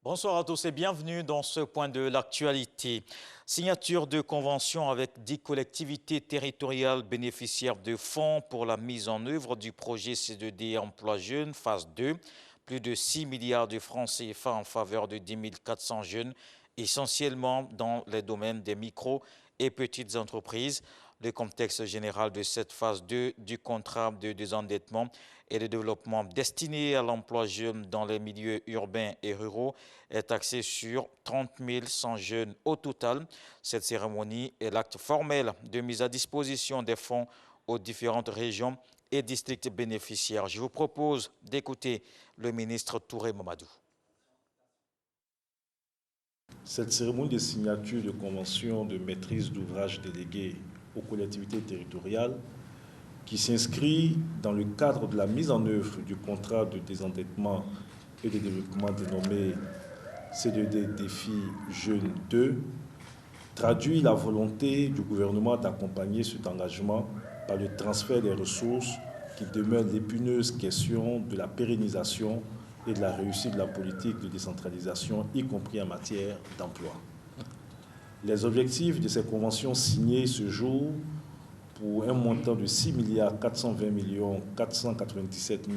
Bonsoir à tous et bienvenue dans ce point de l'actualité. Signature de convention avec 10 collectivités territoriales bénéficiaires de fonds pour la mise en œuvre du projet C2D Emploi Jeunes phase 2. Plus de 6 milliards de francs CFA en faveur de 10 400 jeunes, essentiellement dans les domaines des micro et petites entreprises. Le contexte général de cette phase 2 du contrat de désendettement et de développement destiné à l'emploi jeune dans les milieux urbains et ruraux est axé sur 30 100 jeunes au total. Cette cérémonie est l'acte formel de mise à disposition des fonds aux différentes régions et districts bénéficiaires. Je vous propose d'écouter le ministre Touré Mamadou. Cette cérémonie de signature de convention de maîtrise d'ouvrage déléguée aux collectivités territoriales qui s'inscrit dans le cadre de la mise en œuvre du contrat de désendettement et de développement dénommé C2D Défi Jeunes 2 traduit la volonté du gouvernement d'accompagner cet engagement par le transfert des ressources qui demeure l'épineuse question de la pérennisation et de la réussite de la politique de décentralisation, y compris en matière d'emploi. Les objectifs de ces conventions signées ce jour pour un montant de 6 420 497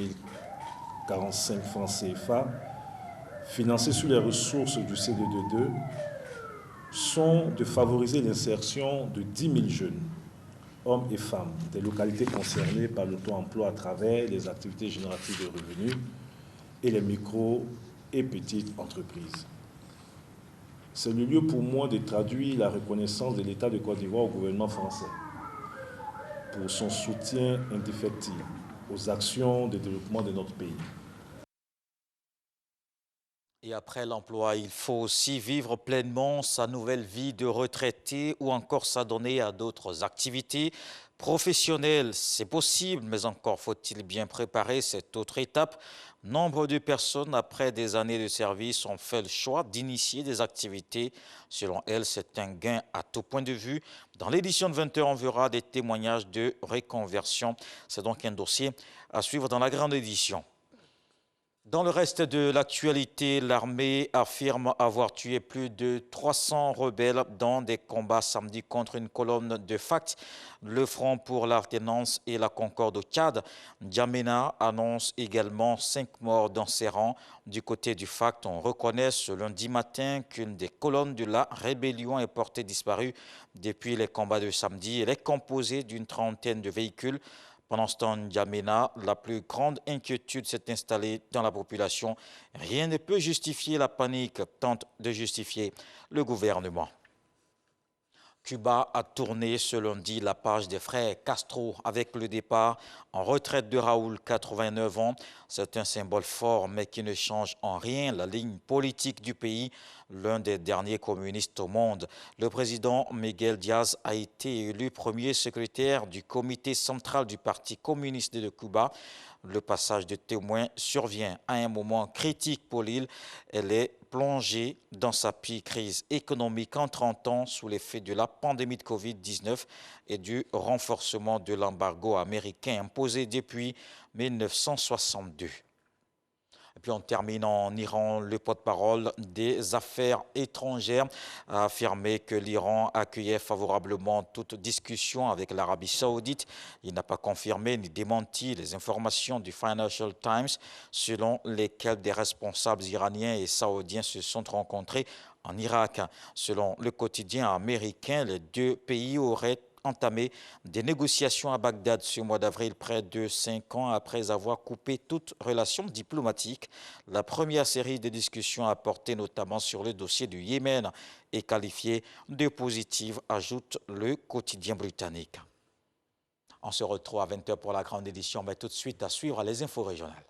045 francs CFA, financés sur les ressources du C2D2, sont de favoriser l'insertion de 10 000 jeunes, hommes et femmes, des localités concernées par l'auto-emploi à travers les activités génératives de revenus et les micro et petites entreprises. C'est le lieu pour moi de traduire la reconnaissance de l'État de Côte d'Ivoire au gouvernement français pour son soutien indéfectible aux actions de développement de notre pays. Et après l'emploi, il faut aussi vivre pleinement sa nouvelle vie de retraité ou encore s'adonner à d'autres activités professionnelles. C'est possible, mais encore faut-il bien préparer cette autre étape. Nombre de personnes, après des années de service, ont fait le choix d'initier des activités. Selon elles, c'est un gain à tout point de vue. Dans l'édition de 20h, on verra des témoignages de reconversion. C'est donc un dossier à suivre dans la grande édition. Dans le reste de l'actualité, l'armée affirme avoir tué plus de 300 rebelles dans des combats samedi contre une colonne de FACT. Le Front pour l'alternance et la concorde au Tchad. N'Djamena annonce également 5 morts dans ses rangs. Du côté du FACT, on reconnaît ce lundi matin qu'une des colonnes de la rébellion est portée disparue depuis les combats de samedi. Elle est composée d'une trentaine de véhicules. Pendant ce temps, N'Djamena, la plus grande inquiétude s'est installée dans la population. Rien ne peut justifier la panique, tente de justifier le gouvernement. Cuba a tourné ce lundi la page des frères Castro avec le départ en retraite de Raúl, 89 ans. C'est un symbole fort mais qui ne change en rien la ligne politique du pays, l'un des derniers communistes au monde. Le président Miguel Díaz a été élu premier secrétaire du comité central du Parti communiste de Cuba. Le passage de témoin survient à un moment critique pour l'île. Elle est plongée dans sa pire crise économique en 30 ans sous l'effet de la pandémie de Covid-19 et du renforcement de l'embargo américain imposé depuis 1962. Et puis on termine en Iran. Le porte-parole des affaires étrangères a affirmé que l'Iran accueillait favorablement toute discussion avec l'Arabie saoudite. Il n'a pas confirmé ni démenti les informations du Financial Times selon lesquelles des responsables iraniens et saoudiens se sont rencontrés en Irak. Selon le quotidien américain, les deux pays auraient entamé des négociations à Bagdad ce mois d'avril, près de 5 ans après avoir coupé toute relation diplomatique. La première série de discussions a porté notamment sur le dossier du Yémen et qualifiée de positive, ajoute le quotidien britannique. On se retrouve à 20h pour la grande édition, mais tout de suite à suivre les infos régionales.